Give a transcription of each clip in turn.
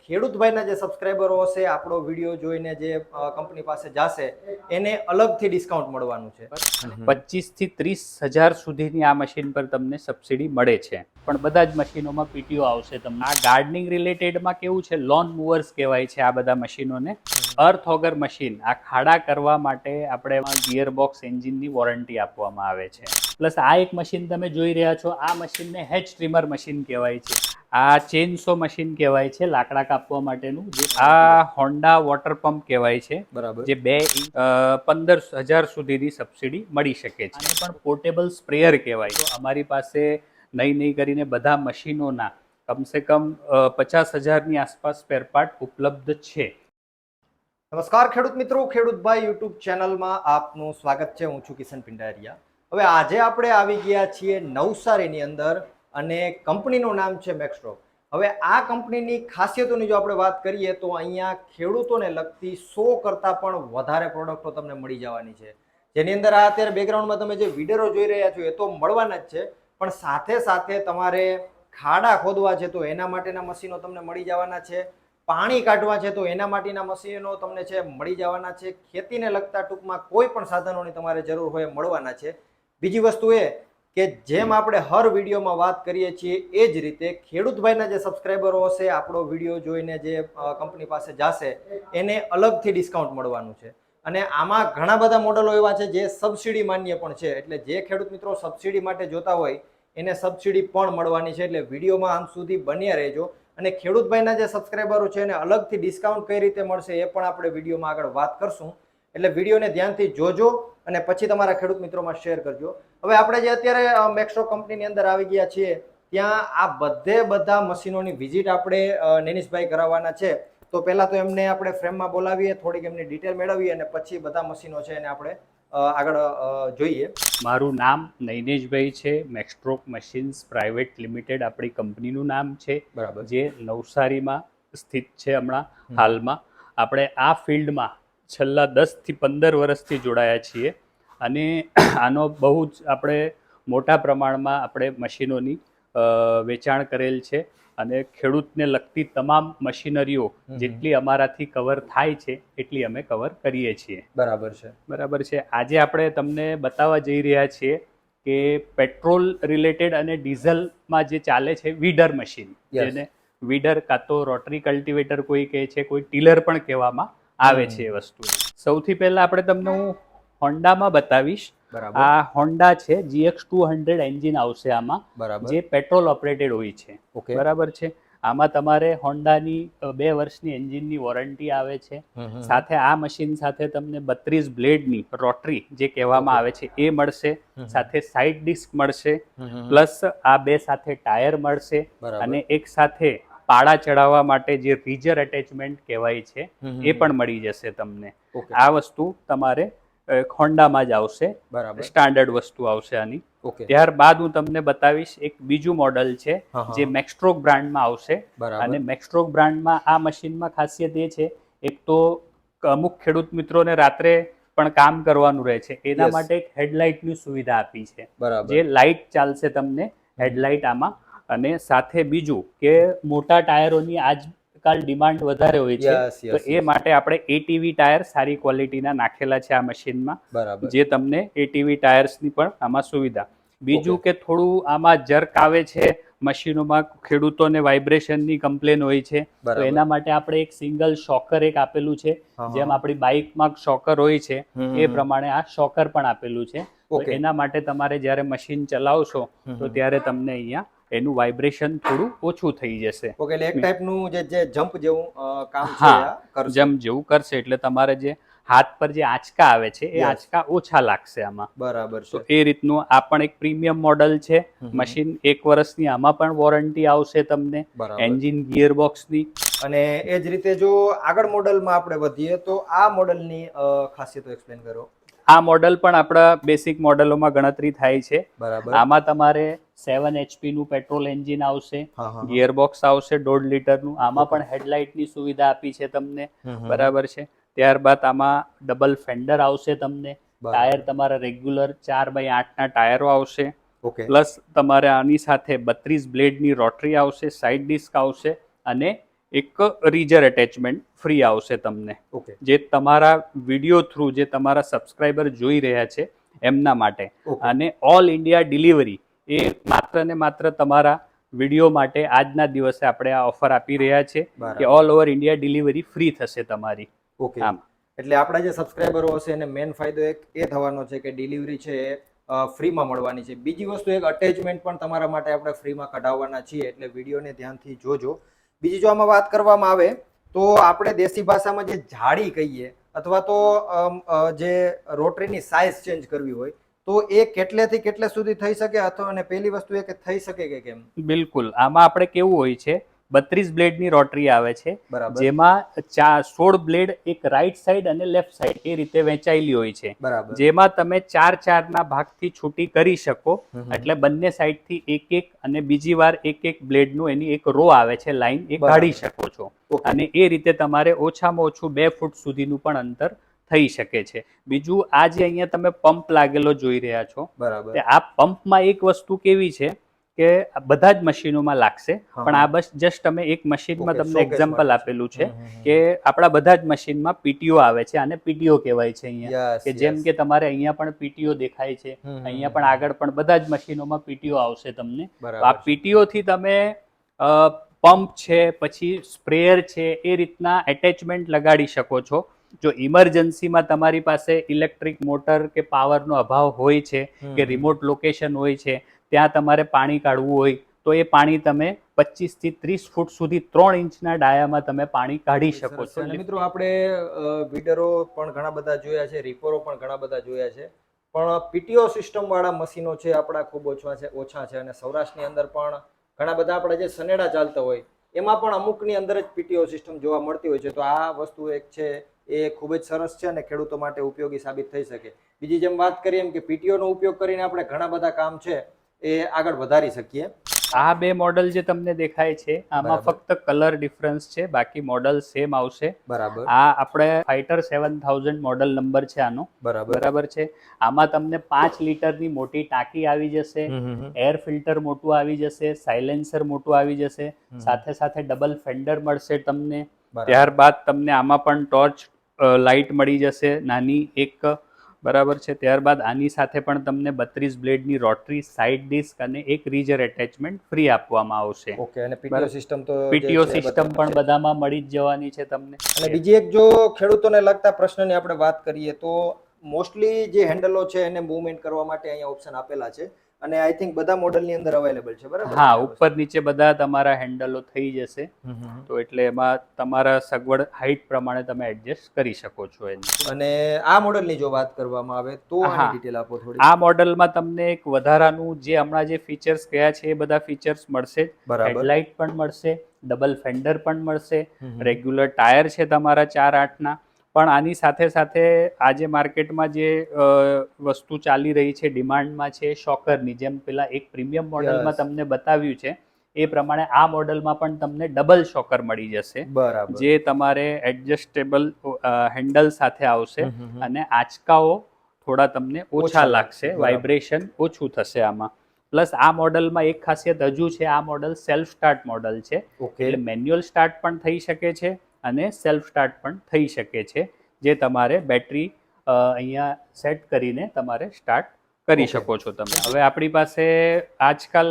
ખેડૂતભાઈના જે સબસ્ક્રાઇબરો હશે આપણો વિડીયો જોઈને જે કંપની પાસે જશે એને અલગથી ડિસ્કાઉન્ટ મળવાનું છે. 25 થી 30,000 સુધીની આ મશીન પર તમને સબસિડી મળે છે. પણ બધા જ મશીનોમાં પીટીઓ આવશે તમને. આ ગાર્ડનિંગ રિલેટેડમાં કેવું છે, લોન મૂવર્સ કહેવાય છે આ બધા મશીનોને. અર્થ ઓગર મશીન, આ ખાડા કરવા માટે આપણે ગિયરબોક્સ એન્જિનની વોરંટી આપવામાં આવે છે. પ્લસ આ એક મશીન તમે જોઈ રહ્યા છો, આ મશીનને હેજ ટ્રીમર મશીન કહેવાય છે. આ ચેનસો મશીન કહેવાય છે લાકડા કાપવા માટેનું. આ હોન્ડા વોટર પંપ કહેવાય છે, બરાબર. જે 15,000 સુધીની સબસિડી મળી શકે છે. આને પણ પોર્ટેબલ સ્પ્રેયર કહેવાય. તો અમારી પાસે નહીં કરીને બધા મશીનોના કમસે કમ 50,000ની આસપાસ સ્પેર પાર્ટ ઉપલબ્ધ છે. નમસ્કાર ખેડૂત મિત્રો, ખેડૂતભાઈ યુટ્યુબ ચેનલમાં આપનું સ્વાગત છે. હું છું કિશન પિંડારિયા. હવે આજે આપણે આવી ગયા છીએ નવસારીની અંદર અને કંપનીનું નામ છે મેક્સ્ટ્રોક. હવે આ કંપનીની ખાસિયતોની જો આપણે વાત કરીએ તો અહીંયા ખેડૂતોને લગતી 100 કરતાં પણ વધારે પ્રોડક્ટો તમને મળી જવાની છે. જેની અંદર આ અત્યારે બેકગ્રાઉન્ડમાં તમે જે વિડીયો જોઈ રહ્યા છો એ તો મળવાના જ છે, પણ સાથે સાથે તમારે ખાડા ખોદવા છે તો એના માટેના મશીનો તમને મળી જવાના છે. પાણી કાઢવા છે તો એના માટેના મશીનો તમને છે મળી જવાના છે. ખેતીને લગતા ટૂંકમાં કોઈ પણ સાધનોની તમારે જરૂર હોય મળવાના છે. બીજી વસ્તુ એ કે જેમ આપણે હર વિડીયોમાં વાત કરીએ છીએ એ જ રીતે ખેડૂતભાઈના જે સબસ્ક્રાઇબરો હશે આપણો વિડીયો જોઈને જે કંપની પાસે જશે એને અલગથી ડિસ્કાઉન્ટ મળવાનું છે. અને આમાં ઘણા બધા મોડલો એવા છે જે સબસિડી માન્ય પણ છે. એટલે જે ખેડૂત મિત્રો સબસિડી માટે જોતા હોય એને સબસિડી પણ મળવાની છે. એટલે વિડીયોમાં અંત સુધી બન્યા રહેજો. અને ખેડૂતભાઈના જે સબસ્ક્રાઇબરો છે એને અલગથી ડિસ્કાઉન્ટ કઈ રીતે મળશે એ પણ આપણે વિડીયોમાં આગળ વાત કરશું. એટલે વિડીયોને ધ્યાનથી જોજો અને પછી તમારા ખેડૂત મિત્રોમાં શેર કરજો. હવે આપણે જે અત્યારે મેક્સ્ટ્રોક કંપનીની અંદર આવી ગયા છીએ ત્યાં આ બધા મશીનોની વિઝિટ આપણે નેનિશભાઈ કરાવવાના છે. તો પહેલા તો એમને આપણે ફ્રેમમાં બોલાવીએ, થોડીક એમની ડિટેલ મેળવીએ અને પછી બધા મશીનો છે એને આપણે આગળ જોઈએ. મારું નામ નૈનેશભાઈ છે. મેક્સ્ટ્રોક મશીન્સ પ્રાઇવેટ લિમિટેડ આપણી કંપનીનું નામ છે. બરાબર. જે નવસારીમાં સ્થિત છે. હમણાં હાલમાં આપણે આ ફિલ્ડમાં છેલ્લા 10 થી 15 વર્ષથી જોડાયા છીએ અને આનો બહુ જ આપણે મોટા પ્રમાણમાં આપણે મશીનોની વેચાણ કરેલ છે. અને ખેડૂતને લગતી તમામ મશીનરીઓ જેટલી અમારાથી કવર થાય છે એટલી અમે કવર કરીએ છીએ. બરાબર છે. બરાબર છે. આજે આપણે તમને બતાવવા જઈ રહ્યા છીએ કે પેટ્રોલ રિલેટેડ અને ડીઝલમાં જે ચાલે છે વીડર મશીન, જેને વીડર કાં તો રોટરી કલ્ટિવેટર કોઈ કહે છે, કોઈ ટીલર પણ કહેવામાં આવે છે એ વસ્તુ. સૌથી પહેલા આપણે તમને હું હોન્ડામાં બતાવીશ. આ હોન્ડા છે, GX200 એન્જિન આવશે આમાં, જે પેટ્રોલ ઓપરેટેડ હોય છે. બરાબર છે. આમાં તમારે હોન્ડાની 2 વર્ષની એન્જિનની વોરંટી આવે છે. સાથે આ મશીન સાથે તમને 32 બ્લેડની રોટરી જે કહેવામાં આવે છે એ મળશે. સાથે સાઇડ ડિસ્ક મળશે, પ્લસ આ 2 સાથે ટાયર મળશે અને એક સાથે પાડા ચડાવવા માટે જે રીજર એટેચમેન્ટ કહેવાય છે એ પણ મળી જશે તમને. આ વસ્તુ તમારે હોન્ડામાં જ આવશે, સ્ટાન્ડર્ડ વસ્તુ આવશે આની. ત્યારબાદ હું તમને બતાવીશ એક બીજું મોડલ છે જે મેક્સ્ટ્રોક બ્રાન્ડમાં આવશે. અને મેક્સ્ટ્રોક બ્રાન્ડમાં આ મશીનમાં ખાસિયત એ છે, એક તો અમુક ખેડૂત મિત્રોને રાત્રે પણ કામ કરવાનું રહે છે, એના માટે એક હેડલાઇટની સુવિધા આપી છે, જે લાઇટ ચાલશે તમને હેડલાઇટ આમાં. અને સાથે બીજું કે મોટા ટાયરોની આજકાલ ડિમાન્ડ વધારે હોય છે, તો એ માટે આપણે ATV ટાયર સારી ક્વોલિટીના નાખેલા છે આ મશીનમાં, જે તમને ATV ટાયર્સની પણ આમાં સુવિધા. બીજું કે થોડું આમાં જર્ક આવે છે મશીનોમાં, ખેડૂતોને વાઇબ્રેશનની કમ્પ્લેન હોય છે, તો એના માટે આપણે એક સિંગલ શોકર એક આપેલું છે. જેમ આપણી બાઇકમાં શોકર હોય છે એ પ્રમાણે આ શોકર પણ આપેલું છે. તો એના માટે તમારે જ્યારે મશીન ચલાવશો તો ત્યારે તમને અહીંયા એનું વાઇબ્રેશન થોડું ઓછું થઈ જશે. ઓકે, એટલે એક ટાઈપનું જે જમ્પ જેવું કામ છે. હા, જમ્પ જેવું કરશે એટલે તમારે જે હાથ પર જે આંચકા આવે છે એ આંચકા ઓછા લાગશે આમાં. બરાબર. તો એ રીતનું આ પણ એક પ્રીમિયમ મોડલ છે મશીન. 1 વર્ષની આમાં પણ વોરંટી આવશે તમને, એન્જિન ગિયરબોક્સની. અને એ જ રીતે જો આગળ મોડલમાં આપણે વધીએ તો આ મોડલની ખાસિયતો એક્સપ્લેન કરો. આ મોડલ પણ આપણા બેસિક મોડલોમાં ગણતરી થાય છે. આમાં તમારે 7 HP નું પેટ્રોલ એન્જિન આવશે, ગિયરબોક્સ આવશે 1.5 લીટરનું. આમાં પણ હેડલાઇટની સુવિધા આપી છે તમને. બરાબર છે. ત્યારબાદ આમાં ડબલ ફેન્ડર આવશે તમને. ટાયર તમારા રેગ્યુલર 4x8ના ટાયરો આવશે. પ્લસ તમારે આની સાથે 32 બ્લેડની રોટરી આવશે, સાઇડ ડિસ્ક આવશે અને એક રીજર એટેચમેન્ટ ફ્રી આવશે તમને, ઓકે જે તમારા વિડીયો થ્રુ જે તમારા સબસ્ક્રાઈબર જોઈ રહ્યા છે એમના માટે. ઓકે અને ઓલ ઇન્ડિયા ડિલિવરી એ માત્ર ને માત્ર તમારા વિડીયો માટે આજના દિવસે આપણે આ ઓફર આપી રહ્યા છે કે બરાબર. All over India delivery free થશે તમારી. ઓકે આમ એટલે આપણા જે સબસ્ક્રાઈબરો હશે એને મેઇન ફાયદો એક એ થવાનો છે કે ડિલિવરી છે એ ફ્રીમાં મળવાની છે. બીજી વસ્તુ એક અટેચમેન્ટ પણ તમારા માટે આપણે ફ્રીમાં કઢાવવાના છીએ, એટલે વિડીયોને ધ્યાનથી જોજો. બીજી જો આમાં વાત કરવામાં આવે તો આપણે દેશી ભાષામાં જે જાળી કહીએ અથવા તો જે રોટરીની સાઇઝ ચેન્જ કરવી હોય તો એ કેટલેથી કેટલે સુધી થઈ શકે, અથવા અને પહેલી વસ્તુ એ કે થઈ શકે કે કેમ? બિલકુલ, આમાં આપણે કેવું હોય છે 32 બ્લેડની રોટરી આવે છે, બરાબર જેમાં 16 બ્લેડ એક રાઈટ સાઈડ અને લેફ્ટ સાઈડ એ રીતે વહેંચાયેલી હોય છે, બરાબર. જેમાં તમે 4 ના ભાગથી છૂટી કરી શકો. એટલે બંને સાઈડથી એક અને બીજી વાર એક બ્લેડનું એની એક રો આવે છે, લાઈન એ બરાબર. કાઢી શકો છો. ઓકે. અને એ રીતે તમારે ઓછામાં ઓછું 2 ફૂટ સુધીનું પણ અંતર થઈ શકે છે. બીજું, આ જે અહીંયા તમે પંપ લાગેલો જોઈ રહ્યા છો, બરાબર. તે આ પંપમાં એક વસ્તુ કેવી છે કે બધા જ મશીનોમાં લાગશે, પણ આ બસ જસ્ટ અમે એક મશીનમાં ઓકે, તમને showcase એક્ઝામ્પલ માટે છે. આપેલું છે કે આપણા બધા જ મશીનમાં પીટીઓ આવે છે, આને પીટીઓ કહેવાય છે અહીંયા. Yes, કે જેમ yes. કે તમારે અહીંયા પણ પીટીઓ દેખાય છે, અહીંયા પણ આગળ પણ બધા જ મશીનોમાં પીટીઓ આવશે તમને. તો આ બરાબર છે. પીટીઓ થી તમે પંપ છે, પછી સ્પ્રેયર છે, એ રીતના એટેચમેન્ટ લગાડી શકો છો. જો ઇમરજન્સીમાં તમારી પાસે ઇલેક્ટ્રિક મોટર કે પાવરનો અભાવ હોય છે, કે રિમોટ લોકેશન હોય છે, ત્યાં તમારે પાણી કાઢવું હોય તો એ પાણી તમે 25 થી 30 ફૂટ સુધી 3 ઇંચના ડાયામાં તમે પાણી કાઢી શકો સરસ છે. છો. અને મિત્રો આપણે વીડરો પણ ઘણા બધા જોયા છે, રીપરો પણ ઘણા બધા જોયા છે, પણ પીટીઓ સિસ્ટમ વાળા મશીનો છે આપણા ખૂબ ઓછા છે. અને સૌરાષ્ટ્રની અંદર પણ ઘણા બધા આપણા જે સનેડા ચાલતા હોય એમાં પણ અમુકની અંદર જ પીટીઓ સિસ્ટમ જોવા મળતી હોય છે. તો આ વસ્તુ એક છે એ ખૂબ જ સરસ છે અને ખેડૂતો માટે ઉપયોગી સાબિત થઈ શકે. બીજી જેમ વાત કરીએ એમ કે પીટીઓ નો ઉપયોગ કરીને આપણે ઘણા બધા કામ છે એ આગળ વધારી શકીએ. આ બે મોડલ જે તમને દેખાય છે આમાં બરાબર. ફક્ત કલર ડિફરન્સ છે, બાકી મોડલ સેમ આવશે. બરાબર. આ આપણે ફાઇટર 7000 મોડલ નંબર છે આનો. બરાબર. બરાબર છે. આમાં તમને 5 લીટરની મોટી ટાંકી આવી જશે, એર ફિલ્ટર મોટું આવી જશે, સાયલેન્સર મોટું આવી જશે, સાથે સાથે ડબલ ફેન્ડર મળશે તમને. બરાબર. ત્યારબાદ તમને આમાં પણ ટોર્ચ લાઇટ મળી જશે નાની એક. બરાબર છે. ત્યારબાદ આની સાથે પણ તમને 32 બ્લેડની રોટરી, સાઇડ ડિસ્ક અને એક રીજર એટેચમેન્ટ ફ્રી આપવામાં આવશે. ઓકે. અને પીટીઓ સિસ્ટમ તો જે પીટીઓ છે એ સિસ્ટમ બતાવી પણ છે. બધામાં મળી જ જવાની છે તમને. અને બીજી એક જો ખેડૂતોને લગતા પ્રશ્નની આપણે વાત કરીએ તો મોસ્ટલી જે હેન્ડલો છે એને મૂવમેન્ટ કરવા માટે અહીંયા ઓપ્શન આપેલા છે, અને આઈ થિંક બધા મોડલની અંદર અવેલેબલ છે, બરાબર? હા, ઉપર નીચે બધા તમારા હેન્ડલો થઈ જશે. તો એટલે એમાં તમારા સગવડ હાઈટ પ્રમાણે તમે એડજસ્ટ કરી શકો છો એની. અને આ મોડલની જો વાત કરવામાં આવે તો આની હા. ડિટેલ આપો થોડી. આ મોડલમાં તમને એક વધારાનું જે હમણાં જે ફીચર્સ કયા છે એ બધા ફીચર્સ મળશે જ. બરાબર. હેડલાઇટ પણ મળશે, ડબલ ફેન્ડર પણ મળશે, રેગ્યુલર ટાયર છે તમારા 4/8ના. પણ આની સાથે સાથે આજે માર્કેટમાં જે વસ્તુ ચાલી રહી છે, ડિમાન્ડમાં છે, શોકરની જેમ પેલા એક પ્રીમિયમ મોડલમાં Yes. તમને બતાવ્યું છે એ પ્રમાણે આ મોડલમાં પણ તમને ડબલ શોકર મળી જશે, બરાબર. જે તમારે એડજસ્ટેબલ હેન્ડલ સાથે આવશે. અને આંચકાઓ થોડા તમને ઓછા ઓછા લાગશે. લાગશે, બરાબર. વાઇબ્રેશન ઓછું થશે આમાં. પ્લસ આ મોડલમાં એક ખાસિયત હજુ છે, આ મોડલ સેલ્ફ સ્ટાર્ટ મોડલ છે. ઓકે. એટલે મેન્યુઅલ સ્ટાર્ટ પણ થઈ શકે છે અને સેલ્ફ સ્ટાર્ટ પણ થઈ શકે છે, જે તમારે બેટરી અહીંયા સેટ કરીને તમારે સ્ટાર્ટ કરી Okay. શકો છો તમે. હવે આપણી પાસે આજકાલ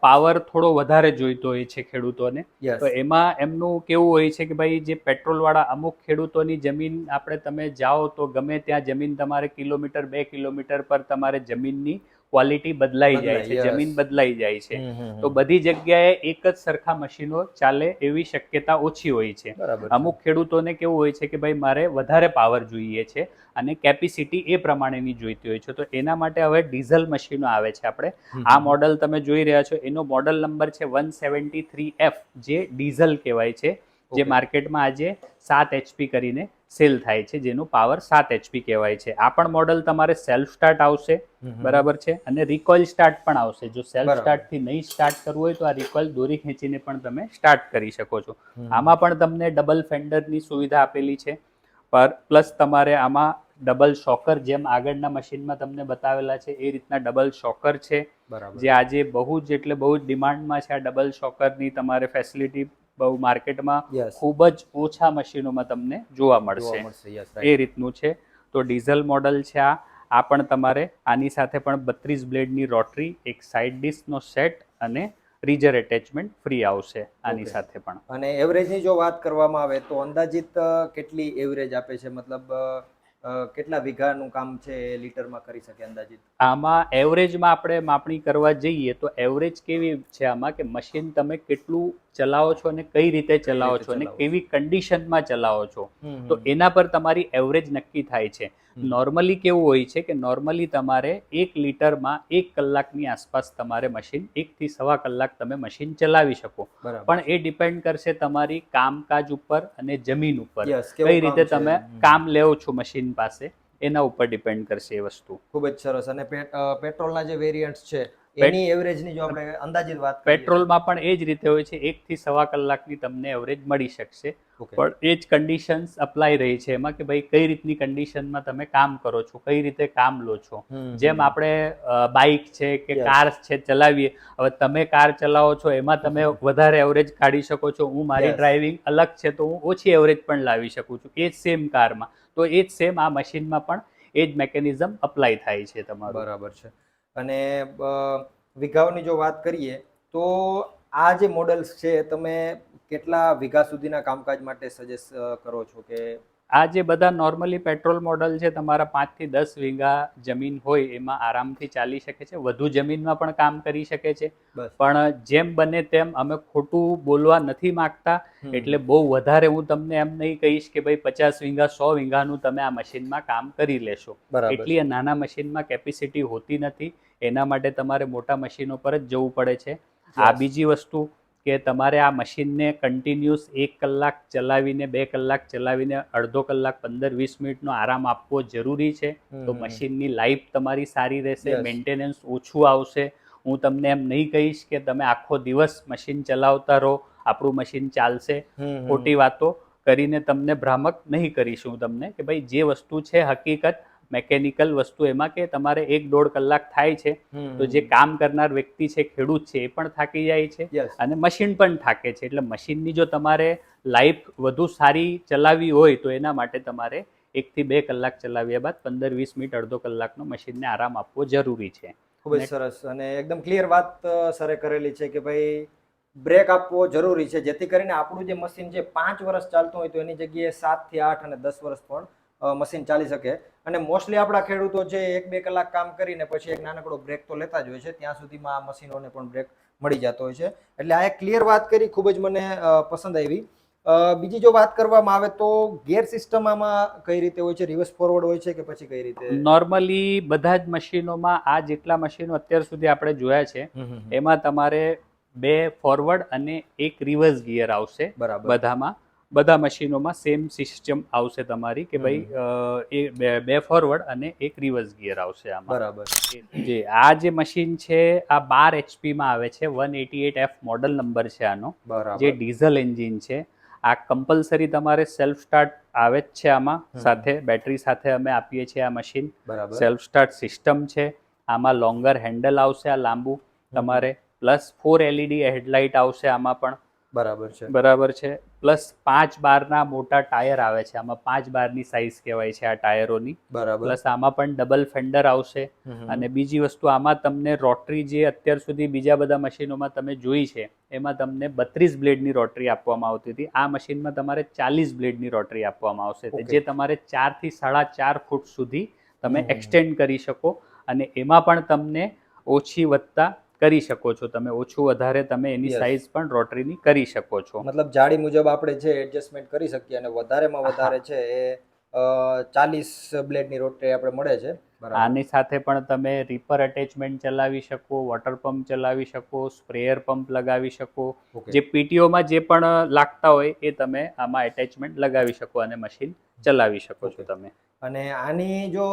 પાવર થોડો વધારે જોઈતો હોય છે ખેડૂતોને. Yes. તો એમાં એમનું કેવું હોય છે કે ભાઈ જે પેટ્રોલવાળા અમુક ખેડૂતોની જમીન આપણે તમે જાઓ તો ગમે ત્યાં જમીન તમારે કિલોમીટર 2 કિલોમીટર પર તમારે જમીનની ક્વોલિટી બદલાઈ જાય છે, yes. જમીન બદલાઈ જાય છે. તો બધી જગ્યાએ એક જ સરખા મશીનો ચાલે એવી શક્યતા ઓછી હોય છે. બરાબર છે. અમુક ખેડૂતોને કેવું હોય છે કે ભાઈ મારે વધારે પાવર જોઈએ છે અને કેપેસિટી એ પ્રમાણેની જોઈતી હોય છે, તો એના માટે હવે ડીઝલ મશીનો આવે છે. આપણે આ મોડલ તમે જોઈ રહ્યા છો એનો મોડલ નંબર છે 173F, જે ડીઝલ કહેવાય છે, જે Okay. માર્કેટમાં આજે 7 HP કરીને સેલ થાય છે, જેનું પાવર 7 HP કહેવાય છે. આ પણ મોડલ તમારે સેલ્ફ સ્ટાર્ટ આવશે, બરાબર છે, અને રિકોઇલ સ્ટાર્ટ પણ આવશે. જો સેલ્ફ બરાબર. સ્ટાર્ટથી નહીં સ્ટાર્ટ કરવું હોય તો આ રિકોઇલ દોરી ખેંચીને પણ તમે સ્ટાર્ટ કરી શકો છો. આમાં પણ તમને ડબલ ફેન્ડરની સુવિધા આપેલી છે, પ્લસ તમારે આમાં ડબલ શોકર, જેમ આગળના મશીનમાં તમને બતાવેલા છે એ રીતના ડબલ શોકર છે, બરાબર. જે આજે બહુ જ એટલે બહુ જ ડિમાન્ડમાં છે. આ ડબલ શોકરની તમારે ફેસિલિટી બહુ માર્કેટમાં Yes. ખૂબ જ ઓછા મશીનોમાં તમને જોવા મળશે Yes, એ રીતનું છે. તો ડીઝલ મોડલ છે આ પણ તમારે આની સાથે પણ 32 બ્લેડની રોટરી, એક સાઇડ ડિશનો સેટ અને રીજર એટેચમેન્ટ ફ્રી આવશે આની Okay. સાથે પણ. અને એવરેજની જો વાત કરવામાં આવે તો અંદાજિત કેટલી એવરેજ આપે છે, મતલબ કેટલા વીઘાનું કામ છે એ લીટરમાં કરી શકે અંદાજિત? આમાં એવરેજમાં આપણે માપણી કરવા જઈએ તો એવરેજ કેવી છે આમાં કે મશીન તમે કેટલું ચલાવો છો અને કઈ રીતે ચલાવો છો અને ચલાવો છો. કેવી કન્ડિશનમાં ચલાવો છો હમ, તો હમ. એના પર તમારી એવરેજ નક્કી થાય છે. હમ. નોર્મલી કેવું હોય છે કે નોર્મલી તમારે 1 લીટરમાં 1 કલાકની આસપાસ તમારે મશીન 1 થી સવા કલાક તમે મશીન ચલાવી શકો. બરાબર. પણ એ ડિપેન્ડ કરશે તમારી કામકાજ ઉપર અને જમીન ઉપર Yes, કેવું કઈ રીતે કામ છે. તમે હમ. કામ લેવો છો મશીન પાસે એના ઉપર ડિપેન્ડ કરશે એ વસ્તુ. ખૂબ જ સરસ. અને પેટ્રોલના જે વેરિયન્ટ્સ છે પેટ- એની એવરેજની જો આપણે અંદાજિત વાત કરીએ તો? પેટ્રોલમાં પણ એ જ રીતે હોય છે, 1 થી સવા કલાકની તમને એવરેજ મળી શકશે. Okay. પણ એ જ કન્ડિશન્સ અપ્લાય રહી છે એમાં કે ભાઈ કઈ રીતની કન્ડિશનમાં તમે કામ કરો છો, કઈ રીતે કામ લો છો. જેમ આપણે બાઇક છે કે Yes. કાર છે ચલાવીએ, હવે તમે કાર ચલાવો છો એમાં તમે વધારે એવરેજ કાઢી શકો છો, હું મારી Yes. ડ્રાઇવિંગ અલગ છે તો હું ઓછી એવરેજ પણ લાવી શકું છું એ જ સેમ કારમાં. તો એ જ સેમ આ મશીનમાં પણ એ જ મેકેનિઝમ અપ્લાય થાય છે તમારું. બરાબર છે. અને વીઘાઓની જો વાત કરીએ તો આ જે મોડલ્સ છે તમે કેટલા વીઘા સુધીના કામકાજ માટે સજેસ્ટ કરો છો કે? આ જે બધા નોર્મલી પેટ્રોલ મોડલ છે તમારા 5 થી 10 વીઘા જમીન હોય એમાં આરામથી ચાલી શકે છે, વધુ જમીનમાં પણ કામ કરી શકે છે. બસ. પણ જેમ બને તેમ અમે ખોટું બોલવા નથી માંગતા, એટલે બહુ વધારે હું તમને એમ નહીં કહીશ કે ભાઈ 50 વીઘા 100 વીઘાનું તમે આ મશીનમાં કામ કરી લેશો. બરાબર. એટલી આ નાના મશીનમાં કેપેસિટી હોતી નથી, એના માટે તમારે મોટા મશીનો પર જ જવું પડે છે. આ Yes. બીજી વસ્તુ કે તમારે આ મશીનને કન્ટિન્યુઅસ 1 કલાક ચલાવીને 2 કલાક ચલાવીને અડધો કલાક 15-20 મિનિટનો આરામ આપવો જરૂરી છે. તો મશીનની લાઈફ તમારી સારી રહેશે, Yes. મેન્ટેનન્સ ઓછું આવશે. હું તમને એમ નહીં કહીશ કે તમે આખો દિવસ મશીન ચલાવતા રહો, આપણું મશીન ચાલશે. ખોટી વાતો કરીને તમને ભ્રામક નહીં કરીશું તમને કે ભાઈ જે વસ્તુ છે હકીકત મેકેનિકલ વસ્તુ એમાં કે તમારે 1-1.5 કલાક થાય છે તો જે કામ કરનાર વ્યક્તિ છે, ખેડૂત છે, એ પણ થાકી જાય છે Yes. અને મશીન પણ થાકે છે. એટલે મશીનની જો તમારે લાઈફ વધુ સારી ચલાવવી હોય તો એના માટે તમારે 1 થી 2 કલાક ચલાવ્યા બાદ 15-20 મિનિટ અડધો કલાકનો મશીનને આરામ આપવો જરૂરી છે. ખૂબ જ સરસ. અને એકદમ ક્લિયર વાત સરે કરેલી છે કે ભાઈ બ્રેક આપવો જરૂરી છે, જેથી કરીને આપણું જે મશીન છે 5 વર્ષ ચાલતું હોય તો એની જગ્યાએ 7 થી 8 અને 10 વર્ષ પણ મશીન ચાલી શકે. અને મોસ્ટલી આપણા ખેડૂતો છે 1-2 કલાક કામ કરીને પછી એક નાનકડો બ્રેક તો લેતા જ હોય છે, ત્યાં સુધીમાં આ મશીનોને પણ બ્રેક મળી જતો હોય છે. એટલે આ એક ક્લિયર વાત કરી, ખૂબ જ મને પસંદ આવી. બીજી જો વાત કરવામાં આવે તો ગિયર સિસ્ટમ આમાં કઈ રીતે હોય છે? રિવર્સ ફોરવર્ડ હોય છે કે પછી કઈ રીતે? નોર્મલી બધા જ મશીનોમાં આ જેટલા મશીનો અત્યાર સુધી આપણે જોયા છે એમાં તમારે 2 ફોરવર્ડ અને 1 રિવર્સ ગિયર આવશે. બરાબર. બધામાં બધા મશીનોમાં સેમ સિસ્ટમ આવશે તમારી કે ભાઈ એ 2 ફોરવર્ડ અને 1 રિવર્સ ગિયર આવશે આમાં. બરાબર. જે આ જે મશીન છે આ 12 HP માં આવે છે, 188F મોડલ નંબર છે આનો, બરાબર. જે ડીઝલ એન્જિન છે. આ કમ્પલસરી તમારે સેલ્ફ સ્ટાર્ટ આવે જ છે આમાં, સાથે બેટરી સાથે અમે આપીએ છીએ આ મશીન. બરાબર. સેલ્ફ સ્ટાર્ટ સિસ્ટમ છે, આમાં લોંગર હેન્ડલ આવશે આ લાંબુ તમારે, પ્લસ 4 LED હેડલાઇટ આવશે આમાં પણ. બરાબર છે. બરાબર છે. પ્લસ 5 બારના મોટા ટાયર આવે છે આમાં, 5 બારની સાઇઝ કહેવાય છે આ ટાયરોની. બરાબર. પ્લસ આમાં પણ ડબલ ફેન્ડર આવશે. અને બીજી વસ્તુ આમાં તમને રોટરી જે અત્યાર સુધી બીજા બધા મશીનોમાં તમે જોઈ છે એમાં તમને 32 બ્લેડની રોટરી આપવામાં આવતી હતી. આ મશીનમાં તમારે 40 બ્લેડની રોટરી આપવામાં આવશે, જે તમારે 4 થી 4.5 ફૂટ સુધી તમે એક્સટેન્ડ કરી શકો અને એમાં પણ તમને ઓછી વધતા કરી શકો છો. તમે ઓછું વધારે તમે એની Yes. સાઇઝ પણ રોટરીની કરી શકો છો. મતલબ જાડી મુજબ આપણે છે એડજસ્ટમેન્ટ કરી શકીએ અને વધારેમાં વધારે છે એ 40 બ્લેડની રોટરી આપણે મળે છે. બરાબર. આની સાથે પણ તમે રીપર એટેચમેન્ટ ચલાવી શકો, વોટર પંપ ચલાવી શકો, સ્પ્રેયર પંપ લગાવી શકો. Okay. જે પીટીઓમાં જે પણ લાગતા હોય એ તમે આમાં એટેચમેન્ટ લગાવી શકો અને મશીન ચલાવી શકો છો તમે. અને આની જો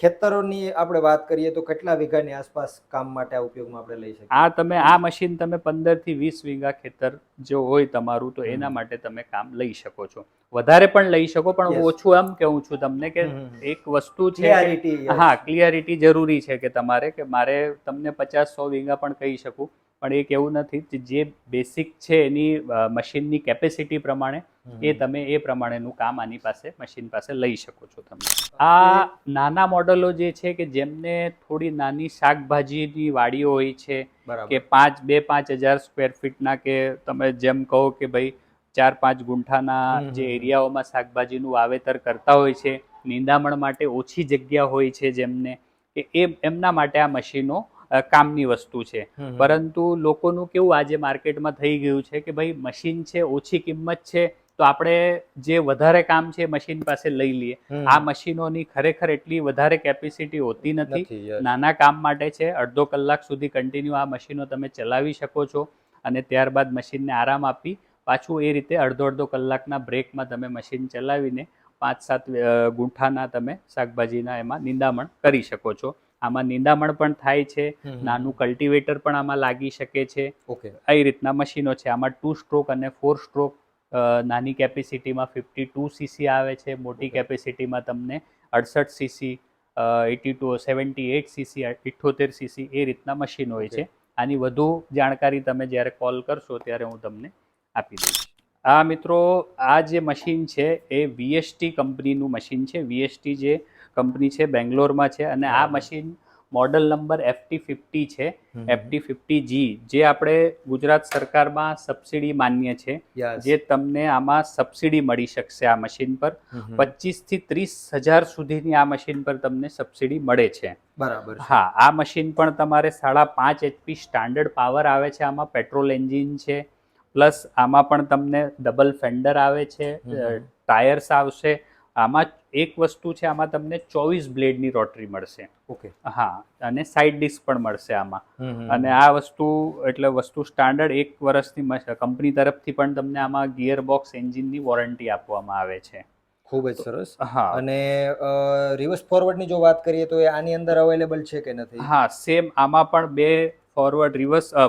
ખેતરોની આપણે વાત કરીએ તો કેટલા વીઘાની આસપાસ કામ માટે આ ઉપયોગમાં આપણે લઈ શકીએ? આ તમે આ મશીન તમે 15 થી 20 વીઘા ખેતર જો હોય તમારું તો એના માટે તમે કામ લઈ શકો છો. વધારે પણ લઈ શકો, પણ હું Yes. ઓછું એમ કહું છું તમને કે એક વસ્તુ છે Clarity, કે yes. હા ક્લિયરિટી જરૂરી છે કે તમારે કે મારે તમને 50-100 વીઘા પણ કહી શકું પણ એક એવું નથી કે જે બેસિક છે એની મશીનની કેપેસિટી પ્રમાણે એ તમે એ પ્રમાણેનું કામ આની પાસે મશીન પાસે લઈ શકો છો તમે. આ નાના મોડલો જે છે કે જેમને થોડી નાની શાકભાજીની વાડીઓ હોય છે કે 2-5 હજાર સ્ક્વેર ફીટના, કે તમે જેમ કહો કે ભાઈ 4-5 ગુંઠાના જે એરિયાઓમાં શાકભાજીનું વાવેતર કરતા હોય છે, નિંદામણ માટે ઓછી જગ્યા હોય છે જેમને, કે એમના માટે આ મશીનો કામની વસ્તુ છે. પરંતુ લોકોનું કેવું આજે માર્કેટમાં થઈ ગયું છે કે ભાઈ મશીન છે, ઓછી કિંમત છે, તો આપણે જે વધારે કામ છે મશીન પાસે લઈ લઈએ. આ મશીનોની ખરેખર એટલી વધારે કેપેસિટી હોતી નથી. નાના કામ માટે છે. 1/2 કલાક સુધી કન્ટિન્યુ આ મશીનો તમે ચલાવી શકો છો અને ત્યારબાદ મશીનને આરામ આપી પાછું એ રીતે 1/2 કલાકના બ્રેકમાં તમે મશીન ચલાવીને 5-7 ગુંઠાના તમે શાકભાજીના એમાં નિંદામણ કરી શકો છો. આમાં નિંદામણ પણ થાય છે, નાનું કલ્ટિવેટર પણ આમાં લાગી શકે છે. એ રીતના મશીનો છે. આમાં 2 સ્ટ્રોક અને 4 સ્ટ્રોક, નાની કેપેસિટીમાં 52 સીસી આવે છે, મોટી કેપેસિટીમાં તમને 68 સીસી, 78 સીસી, 78 સીસી એ રીતના મશીન હોય છે. આની વધુ જાણકારી તમે જ્યારે કોલ કરશો ત્યારે હું તમને આપી દઈશ. આ મિત્રો, આ જે મશીન છે એ VST કંપનીનું મશીન છે. VST જે કંપની છે બેંગ્લોરમાં છે અને આ મશીન મોડલ નંબર FT50 છે, FT50G, જે આપણે ગુજરાત સરકારમાં સબસિડી માન્ય છે, જે તમને આમાં સબસિડી મળી શકશે. આ મશીન પર 25 થી 30 હજાર સુધીની આ મશીન પર તમને સબસિડી મળે છે. બરાબર. હા, આ મશીન પણ તમારે 5.5 HP સ્ટાન્ડર્ડ પાવર આવે છે. આમાં પેટ્રોલ એન્જિન છે, પ્લસ આમાં પણ તમને ડબલ ફેન્ડર આવે છે, ટાયર્સ આવશે. આમાં એક વસ્તુ છે, આમાં તમને 24 બ્લેડની રોટરી મળશે. હા, અને સાઇડ ડિસ્ક પણ મળશે આમાં. અને આ વસ્તુ સ્ટાન્ડર્ડ 1 વર્ષની કંપની તરફથી પણ તમને આમાં ગિયર બોક્સ એન્જિનની વોરંટી આપવામાં આવે છે. ખૂબ જ સરસ. હા. અને રિવર્સ ફોરવર્ડની જો વાત કરીએ તો એ આની અંદર અવેલેબલ છે કે નથી? હા, સેમ આમાં પણ 2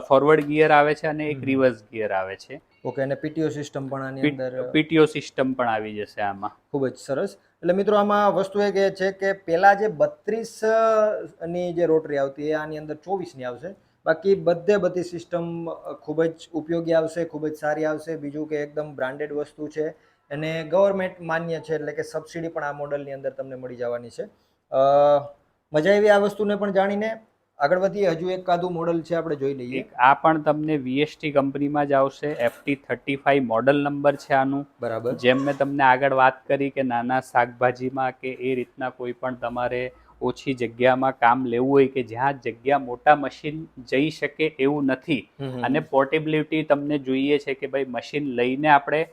ફોરવર્ડ ગિયર આવે છે અને એક રિવર્સ ગિયર આવે છે. અને PTO સિસ્ટમ પણ આની અંદર? PTO સિસ્ટમ પણ આવી જશે આમાં. ખૂબ જ સરસ. એટલે મિત્રો, આમાં વસ્તુ એક એ છે કે પેલા જે 32 ની જે રોટરી આવતી એ આની અંદર 24 ની આવશે. બાકી બધી સિસ્ટમ ખૂબ જ ઉપયોગી આવશે, ખૂબ જ સારી આવશે. બીજું કે એકદમ બ્રાન્ડેડ વસ્તુ છે અને ગવર્મેન્ટ માન્ય છે, એટલે કે સબસિડી પણ આ મોડલની અંદર તમને મળી જવાની છે. મજા આવી આ વસ્તુને પણ જાણીને. આગળ વધીએ, હજુ એક કાદું મોડલ છે, આપણે જોઈ લઈએ. આ પણ તમને VST કંપનીમાં જ આવશે. FT35 મોડલ નંબર છે આનું. બરાબર. જેમ મેં તમને આગળ વાત કરી કે નાના શાકભાજીમાં કે એ રીતના કોઈ પણ તમારે ઓછી જગ્યામાં કામ લેવું હોય કે જ્યાં જગ્યા મોટા મશીન જઈ શકે એવું નથી, અને પોર્ટેબિલિટી તમને જોઈએ છે કે ભાઈ મશીન લઈને આપણે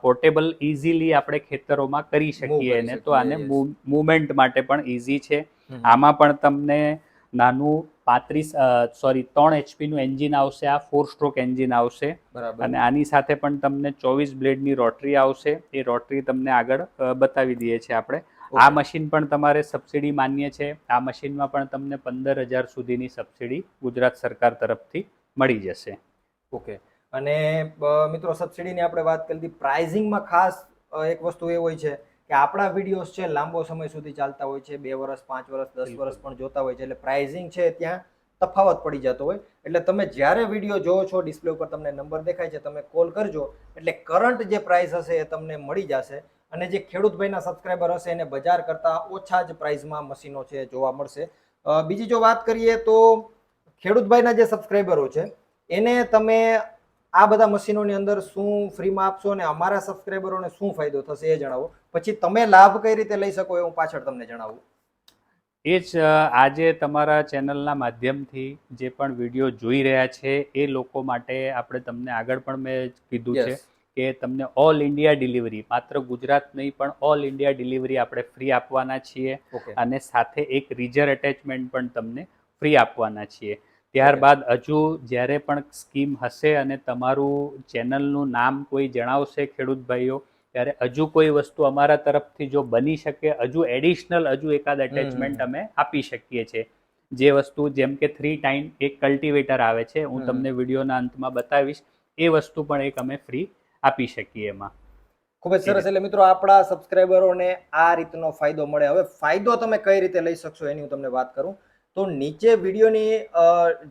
પોર્ટેબલ ઇઝીલી આપણે ખેતરોમાં કરી શકીએ એને, તો આને મૂવમેન્ટ માટે પણ ઇઝી છે. આમાં પણ તમને નાનું 3 HP નું એન્જિન આવશે. આ 4 સ્ટ્રોક એન્જિન આવશે. અને આની સાથે પણ તમને 24 બ્લેડની રોટરી આવશે. એ રોટરી તમને આગળ બતાવી દઈએ છીએ આપણે. આ મશીન પણ તમારે સબસિડી માન્ય છે. આ મશીનમાં પણ તમને 15,000 સુધીની સબસિડી ગુજરાત સરકાર તરફથી મળી જશે. અને મિત્રો, સબસિડીની આપણે વાત કરી હતી. પ્રાઇઝિંગમાં ખાસ એક વસ્તુ એ હોય છે કે આપણા વિડીયોઝ છે લાંબો સમય સુધી ચાલતા હોય છે, 2 વર્ષ, 5 વર્ષ, 10 વર્ષ પણ જોતા હોય છે, એટલે પ્રાઇઝિંગ છે ત્યાં તફાવત પડી જતો હોય. એટલે તમે જ્યારે વિડીયો જોવો છો, ડિસ્પ્લે ઉપર તમને નંબર દેખાય છે, તમે કોલ કરજો, એટલે કરંટ જે પ્રાઇસ હશે એ તમને મળી જશે. અને જે ખેડૂતભાઈના સબસ્ક્રાઈબર હશે એને બજાર કરતાં ઓછા જ પ્રાઇસમાં મશીનો છે જોવા મળશે. બીજી જો વાત કરીએ તો ખેડૂતભાઈના જે સબસ્ક્રાઈબરો છે એને તમે આ બધા મશીનોની અંદર શું ફ્રીમાં આપશો અને અમારા સબસ્ક્રાઈબરોને શું ફાયદો થશે એ જણાવો. પછી તમે લાભ કઈ રીતે લઈ શકો એ હું પાછળ તમને જણાવું. એ જ આજે તમારા ચેનલના માધ્યમથી જે પણ વિડીયો જોઈ રહ્યા છે એ લોકો માટે આપણે તમને આગળ પણ મેં કીધું છે કે તમને ઓલ ઇન્ડિયા ડિલિવરી, માત્ર ગુજરાત નહીં પણ ઓલ ઇન્ડિયા ડિલિવરી આપણે ફ્રી આપવાના છીએ. અને સાથે એક રીજર એટેચમેન્ટ પણ તમને ફ્રી આપવાના છીએ. ત્યારબાદ હજુ જ્યારે પણ સ્કીમ હશે અને તમારું ચેનલનું નામ કોઈ જણાવશે ખેડૂત ભાઈઓ, ત્યારે હજુ કોઈ વસ્તુ અમારા તરફથી જો બની શકે, હજુ એડિશનલ એકાદ એટેચમેન્ટ અમે આપી શકીએ છીએ. જે વસ્તુ જેમ કે 3 ટાઈમ એક કલ્ટિવેટર આવે છે, હું તમને વિડીયોના અંતમાં બતાવીશ, એ વસ્તુ પણ એક અમે ફ્રી આપી શકીએ એમાં. ખૂબ જ સરસ. એટલે મિત્રો, આપણા સબસ્ક્રાઈબરોને આ રીતનો ફાયદો મળે. હવે ફાયદો તમે કઈ રીતે લઈ શકશો એની હું તમને વાત કરું. તો નીચે વિડીયોની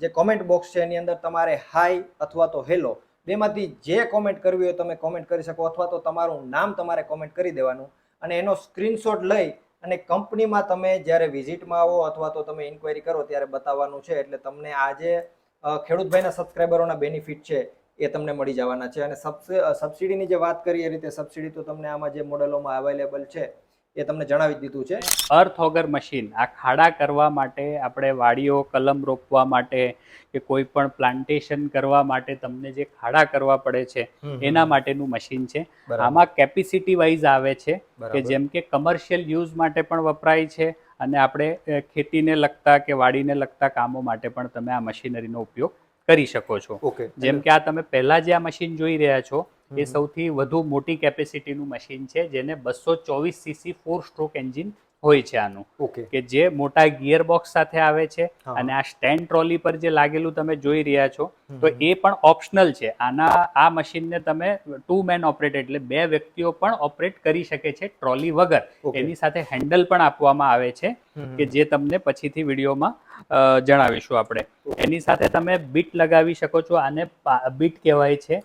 જે કોમેન્ટ બોક્સ છે એની અંદર તમારે હાય અથવા તો હેલો બેમાંથી જે કોમેન્ટ કરવી હોય તમે કોમેન્ટ કરી શકો, અથવા તો તમારું નામ તમારે કોમેન્ટ કરી દેવાનું અને એનો સ્ક્રીનશોટ લઈ અને કંપનીમાં તમે જ્યારે વિઝિટમાં આવો અથવા તો તમે ઇન્ક્વાયરી કરો ત્યારે બતાવવાનું છે. એટલે તમને આજે ખેડૂતભાઈના સબસ્ક્રાઈબરોના બેનિફિટ છે એ તમને મળી જવાના છે. અને સબસિડીની જે વાત કરી એ રીતે સબસિડી તો તમને આમાં જે મોડેલોમાં અવેલેબલ છે એ તમને જણાવી જ દીધું છે. અર્થ ઓગર મશીન આ ખાડા કરવા માટે, આપણે વાડીઓ કલમ રોપવા માટે કે કોઈ પણ પ્લાન્ટેશન કરવા માટે તમને જે ખાડા કરવા પડે છે એના માટેનું મશીન છે. આમાં કેપેસિટી વાઇઝ આવે છે કે જેમ કે કમર્શિયલ યુઝ માટે પણ વપરાય છે અને આપણે ખેતીને લગતા કે વાડીને લગતા કામો માટે પણ તમે આ મશીનરીનો ઉપયોગ કરી શકો છો. જેમ કે આ તમે પહેલા જે આ મશીન જોઈ રહ્યા છો એ સૌથી વધુ મોટી કેપેસિટીનું મશીન છે, જેને 224 સીસી 4 સ્ટ્રોક એન્જિન હોય છે આનું, કે જે મોટા ગિયર બોક્સ સાથે આવે છે. અને આ સ્ટેન્ડ ટ્રોલી પર જે લાગેલું તમે જોઈ રહ્યા છો તો એ પણ ઓપ્શનલ છે. આ મશીનને તમે 2 મેન ઓપરેટ એટલે 2 વ્યક્તિઓ પણ ઓપરેટ કરી શકે છે ટ્રોલી વગર. એની સાથે હેન્ડલ પણ આપવામાં આવે છે કે જે તમને પછીથી વિડીયોમાં જણાવીશું આપણે. એની સાથે તમે બીટ લગાવી શકો છો, આને બીટ કહેવાય છે.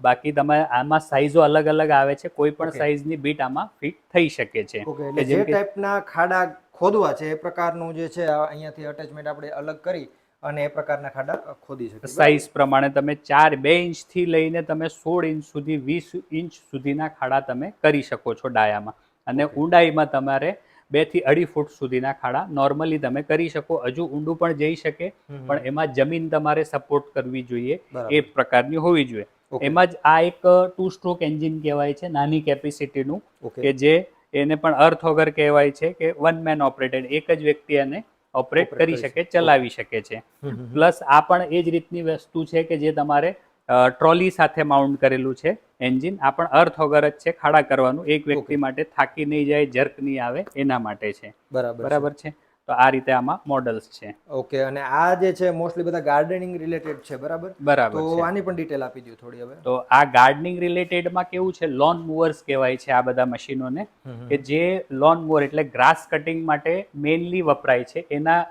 બાકી તમે આમાં સાઈઝો અલગ અલગ આવે છે, કોઈ પણ સાઈઝની બીટ આમાં ફિટ થઈ શકે છે. કે જે ટાઈપના ખાડા ખોદવા છે એ પ્રકારનું જે છે અહીંયાથી અટેચમેન્ટ આપણે અલગ કરી અને એ પ્રકારના ખાડા ખોદી શકીએ. સાઈઝ પ્રમાણે તમે 2 ઇંચથી લઈને તમે 16 ઇંચ સુધી 20 ઇંચ સુધીના ખાડા તમે કરી શકો છો ડાયામાં. અને ઊંડાઈમાં તમારે 2 થી 2.5 ફૂટ સુધીના ખાડા નોર્મલી તમે કરી શકો. હજુ ઊંડું પણ જઈ શકે, પણ એમાં જમીન તમારે સપોર્ટ કરવી જોઈએ એ પ્રકારની હોવી જોઈએ. એમાં જ આ એક 2 સ્ટ્રોક એન્જિન કહેવાય છે નાની કેપેસિટીનું, કે જે એને પણ અર્થ ઓગર કહેવાય છે, કે 1 મેન ઓપરેટેડ, એક જ વ્યક્તિ એને ઓપરેટ કરી શકે, ચલાવી શકે છે. પ્લસ આ પણ એ જ રીતની વસ્તુ છે કે જે તમારે ટ્રોલી સાથે માઉન્ટ કરેલું છે એન્જિન. આ પણ અર્થ વગર જ છે, ખાડા કરવાનું, એક વ્યક્તિ માટે થાકી નહીં જાય, જર્ક નહીં આવે એના માટે છે. બરાબર છે. તો આ રીતે આમાં મોડલ્સ છે. ઓકે. અને આ જે છે મોસ્ટલી બધા ગાર્ડનિંગ રિલેટેડ છે, બરાબર? બરાબર તો છે. આની પણ ડિટેલ આપી દો થોડી હવે. તો આ ગાર્ડનિંગ રિલેટેડમાં કેવું છે, લોન મૂવર્સ કહેવાય છે આ બધા મશીનોને, કે જે લોન મૂવર એટલે ગ્રાસ કટિંગ માટે મેઇનલી વપરાય છે.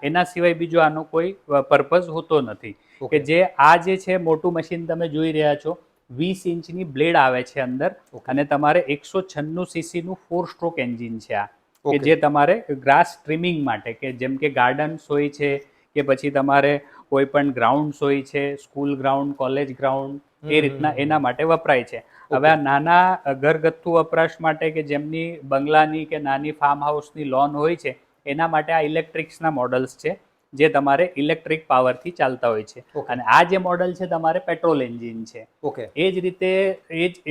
એના સિવાય બીજો આનો કોઈ પર્પઝ હોતો નથી. કે જે આ જે છે મોટું મશીન તમે જોઈ રહ્યા છો, 20 ઇંચની બ્લેડ આવે છે અંદર, અને તમારે 196 સીસીનું 4 સ્ટ્રોક એન્જિન છે આ, કે જે તમારે ગ્રાસ ટ્રીમિંગ માટે, કે જેમ કે ગાર્ડન્સ હોય છે કે પછી તમારે કોઈ પણ ગ્રાઉન્ડ્સ હોય છે, સ્કૂલ ગ્રાઉન્ડ, કોલેજ ગ્રાઉન્ડ, એ રીતના એના માટે વપરાય છે. હવે આ નાના ઘરગથ્થુ વપરાશ માટે, કે જેમની બંગલાની કે નાની ફાર્મ હાઉસની લોન હોય છે, એના માટે આ ઇલેક્ટ્રિક્સના મોડલ્સ છે જે તમારે ઇલેક્ટ્રિક પાવરથી ચાલતા હોય છે. અને આ જે મોડલ છે તમારે પેટ્રોલ એન્જિન છે. એ જ રીતે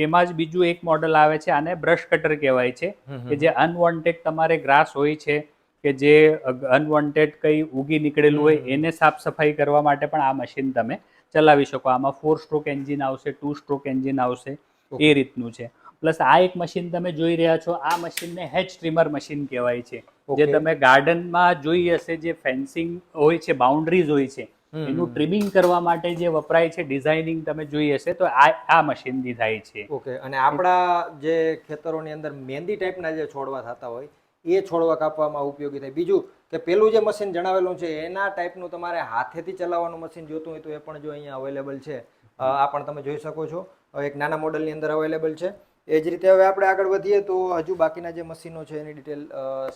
એમાં જ બીજું એક મોડલ આવે છે, આને બ્રશ કટર કહેવાય છે, કે જે અનવોન્ટેડ તમારે ગ્રાસ હોય છે, કે જે અનવોન્ટેડ કંઈ ઉગી નીકળેલું હોય એને સાફ સફાઈ કરવા માટે પણ આ મશીન તમે ચલાવી શકો. આમાં 4 સ્ટ્રોક એન્જિન આવશે, 2 સ્ટ્રોક એન્જિન આવશે, એ રીતનું છે. પ્લસ આ એક મશીન તમે જોઈ રહ્યા છો, આ મશીનને હેજ ટ્રીમર મશીન કહેવાય છે, જે તમે ગાર્ડનમાં જોઈ હશે, જે ફેન્સિંગ હોય છે, બાઉન્ડ્રીઝ હોય છે, એનું ટ્રીમિંગ કરવા માટે જે વપરાય છે, ડિઝાઇનિંગ તમે જોઈ હશે, તો આ મશીનથી થાય છે. અને આપણા જે ખેતરોની અંદર મહેંદી ટાઈપના જે છોડવા થતા હોય એ છોડવા કાપવામાં ઉપયોગી થાય. બીજું કે પેલું જે મશીન જણાવેલું છે એના ટાઈપનું તમારે હાથેથી ચલાવવાનું મશીન જોતું હોય તો એ પણ જો અહીંયા અવેલેબલ છે. આ પણ તમે જોઈ શકો છો, એક નાના મોડલની અંદર અવેલેબલ છે. એ જ રીતે હવે આપણે આગળ વધીએ તો હજુ બાકીના જે મશીનો છે એની ડિટેલ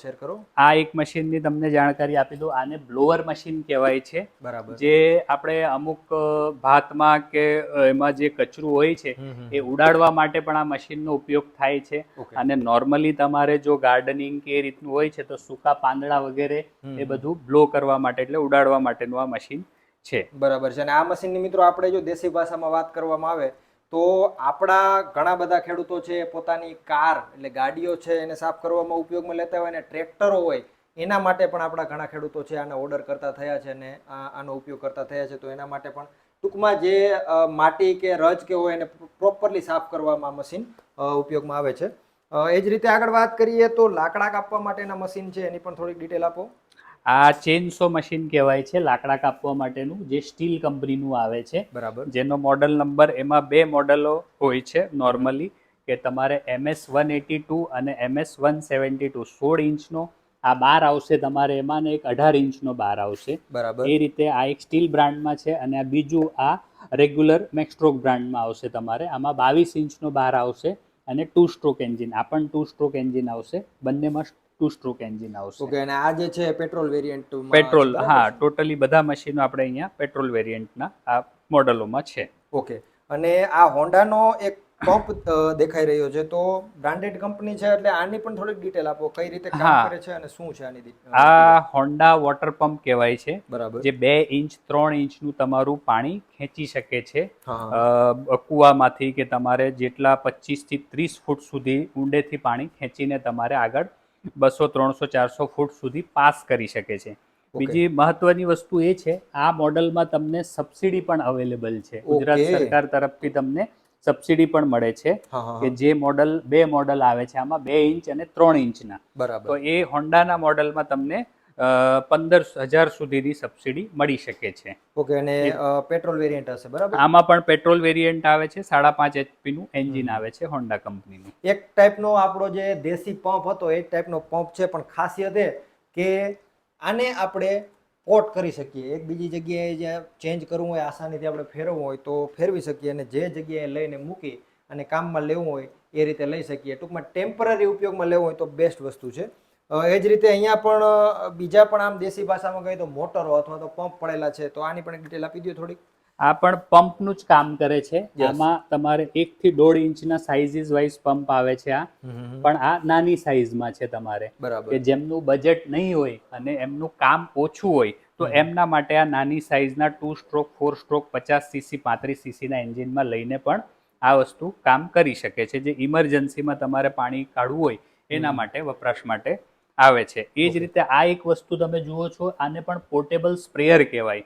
શેર કરો. આ એક મશીનની તમને જાણકારી આપી દઉં. આને બ્લોઅર મશીન કહેવાય છે. બરાબર. જે આપણે અમુક ભાતમાં કે એમાં જે કચરું હોય છે એ ઉડાડવા માટે પણ આ મશીનનો ઉપયોગ થાય છે. અને નોર્મલી તમારે જો ગાર્ડનિંગ કે એ રીતનું હોય છે તો સૂકા પાંદડા વગેરે એ બધું બ્લો કરવા માટે, એટલે ઉડાડવા માટેનું આ મશીન છે. બરાબર છે. અને આ મશીનની મિત્રો આપણે જો દેશી ભાષામાં વાત કરવામાં આવે તો આપણા ઘણા બધા ખેડૂતો છે પોતાની કાર એટલે ગાડીઓ છે એને સાફ કરવામાં ઉપયોગમાં લેતા હોય, અને ટ્રેક્ટરો હોય એના માટે પણ આપણા ઘણા ખેડૂતો છે આને ઓર્ડર કરતા થયા છે અને આનો ઉપયોગ કરતા થયા છે. તો એના માટે પણ ટૂંકમાં જે માટી કે રજ કે હોય એને પ્રોપરલી સાફ કરવામાં મશીન ઉપયોગમાં આવે છે. એ જ રીતે આગળ વાત કરીએ તો લાકડા કાપવા માટેના મશીન છે એની પણ થોડીક ડિટેલ આપો. આ ચેનસો મશીન કહેવાય છે લાકડા કાપવા માટેનું, જે સ્ટીલ કંપનીનું આવે છે. બરાબર. જેનો મોડલ નંબર, એમાં 2 મોડલો હોય છે નોર્મલી, કે તમારે MS 182 અને MS 172, 16 ઇંચનો આ બાર આવશે તમારે એમાં ને એક 18 ઇંચનો બાર આવશે. બરાબર. એ રીતે આ એક સ્ટીલ બ્રાન્ડમાં છે અને આ બીજું આ રેગ્યુલર મેક્સ્ટ્રોક બ્રાન્ડમાં આવશે તમારે. આમાં 22 ઇંચનો બાર આવશે અને 2 સ્ટ્રોક એન્જિન. આ પણ 2 સ્ટ્રોક એન્જિન આવશે. બંનેમાં 2 સ્ટ્રોક એન્જિન આવશે. ઓકે, અને આ જે છે પેટ્રોલ વેરિયન્ટમાં પેટ્રોલ, હા, ટોટલી બધા મશીનો આપણે અહીંયા પેટ્રોલ વેરિયન્ટના આ મોડલોમાં છે. ઓકે, અને આ હોન્ડાનો એક પંપ દેખાઈ રહ્યો છે, તો બ્રાન્ડેડ કંપની છે એટલે આની પણ થોડીક ડિટેલ આપો, કઈ રીતે કામ હા. કરે છે અને શું છે આની આ હોન્ડા વોટર પંપ કહેવાય છે, બરાબર. જે 2 ઇંચ 3 ઇંચનું તમારું પાણી ખેંચી શકે છે હા. કૂવામાંથી, કે તમારે જેટલા 25 થી 30 ફૂટ સુધી ઊંડેથી પાણી ખેંચીને તમારે આગળ 200 300 400 ફૂટ સુધી પાસ કરી શકે છે. બીજી મહત્વની વસ્તુ એ છે, આ મોડલમાં તમને સબસિડી પણ અવેલેબલ છે. ગુજરાત ઓકે. સરકાર તરફથી તમને સબસિડી પણ મળે છે, હા. કે જે મોડલ 2 મોડલ આવે છે આમાં 2 ઇંચ અને 3 ઇંચના. બરાબર. તો એ હોન્ડાના મોડલમાં તમને 15,000 સુધીની સબસિડી મળી શકે છે. ઓકે, અને પેટ્રોલ વેરિયન્ટ હશે, બરાબર. આમાં પણ પેટ્રોલ વેરિયન્ટ આવે છે, 5.5 એચપીનું એન્જિન આવે છે હોન્ડા કંપનીનું. એક ટાઈપનો આપણો જે દેશી પંપ હતો એ ટાઈપનો પંપ છે, પણ ખાસિયત એ કે આને આપણે પોર્ટ કરી શકીએ. એક બીજી જગ્યાએ જ્યાં ચેન્જ કરવું હોય, આસાનીથી આપણે ફેરવવું હોય તો ફેરવી શકીએ, અને જે જગ્યાએ લઈને મૂકી અને કામમાં લેવું હોય એ રીતે લઈ શકીએ. ટૂંકમાં ટેમ્પરરી ઉપયોગમાં લેવું હોય તો બેસ્ટ વસ્તુ છે. એ જ રીતે અહીંયા પણ બીજા પણ આમ દેશી ભાષામાં કહીએ તો મોટરો અથવા તો પંપ પડેલા છે, તો આની પણ ડિટેલ આપી દો થોડીક. આ પણ પંપનું જ કામ કરે છે. Yes. આમાં તમારે 1 થી 1.5 ઇંચના સાઇઝીસ વાઇઝ પંપ આવે છે. આ પણ આ નાની સાઇઝમાં છે તમારે, બરાબર. કે જેમનું બજેટ નહીં હોય અને એમનું કામ ઓછું હોય તો એમના માટે આ નાની સાઇઝના 2 સ્ટ્રોક 4 સ્ટ્રોક 50 સીસી 35 સીસીના એન્જિનમાં લઈને પણ આ વસ્તુ કામ કરી શકે છે. જે ઇમરજન્સીમાં તમારે પાણી કાઢવું હોય એના માટે વપરાશ માટે આવે છે. એ જ રીતે આ એક વસ્તુ તમે જુઓ છો, આને પણ પોર્ટેબલ સ્પ્રેયર કહેવાય.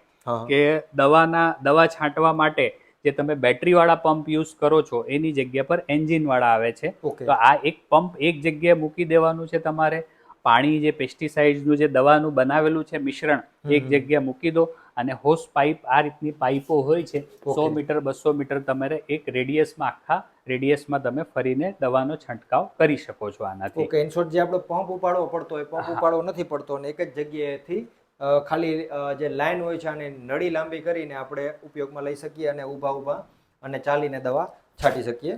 કે દવા છાંટવા માટે જે તમે બેટરીવાળા પંપ યુઝ કરો છો એની જગ્યા પર એન્જિનવાળા આવે છે. તો આ એક પંપ એક જગ્યાએ મૂકી દેવાનું છે તમારે. પાણી જે પેસ્ટિસાઇડ્સનું જે દવાનું બનાવેલું છે મિશ્રણ, એક જગ્યાએ મૂકી દો, અને હોસ પાઇપ, આ રીતની પાઇપો હોય છે, 100 મીટર 200 મીટર તમારે એક રેડિયસમાં, આખા રેડિયસમાં તમે ફરીને દવાનો છંટકાવ કરી શકો છો આનાથી. ઓકે, ઇન શોર્ટ જે આપણો પંપ ઉપાડવો પડતો હોય, પંપ ઉપાડવો નથી પડતો, અને એક જ જગ્યાએથી ખાલી જે લાઈન હોય છે આને નળી લાંબી કરીને આપણે ઉપયોગમાં લઈ શકીએ અને ઊભા અને ચાલીને દવા છાંટી શકીએ.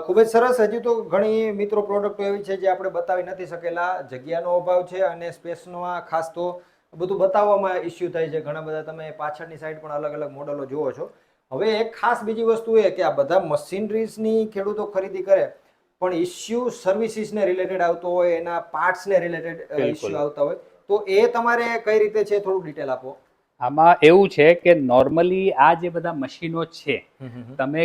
ખૂબ જ સરસ. હજુ તો ઘણી મિત્રો પ્રોડક્ટો એવી છે જે આપણે બતાવી નથી શકેલા, જગ્યાનો અભાવ છે અને સ્પેસનો ખાસ તો બધું બતાવવામાં ઇસ્યુ થાય છે. ઘણા બધા તમે પાછળની સાઈડ પણ અલગ અલગ મોડલો જુઓ છો. હવે એક ખાસ બીજી વસ્તુ એ કે આ બધા મશીનરીઝની ખેડૂતો ખરીદી કરે, પણ ઇસ્યુ સર્વિસીસને રિલેટેડ આવતો હોય, એના પાર્ટ્સને રિલેટેડ ઇસ્યુ આવતા હોય, તો એ તમારે કઈ રીતે છે, થોડું ડિટેલ આપો. આમાં એવું છે કે નોર્મલી આ જે બધા મશીનો છે, તમે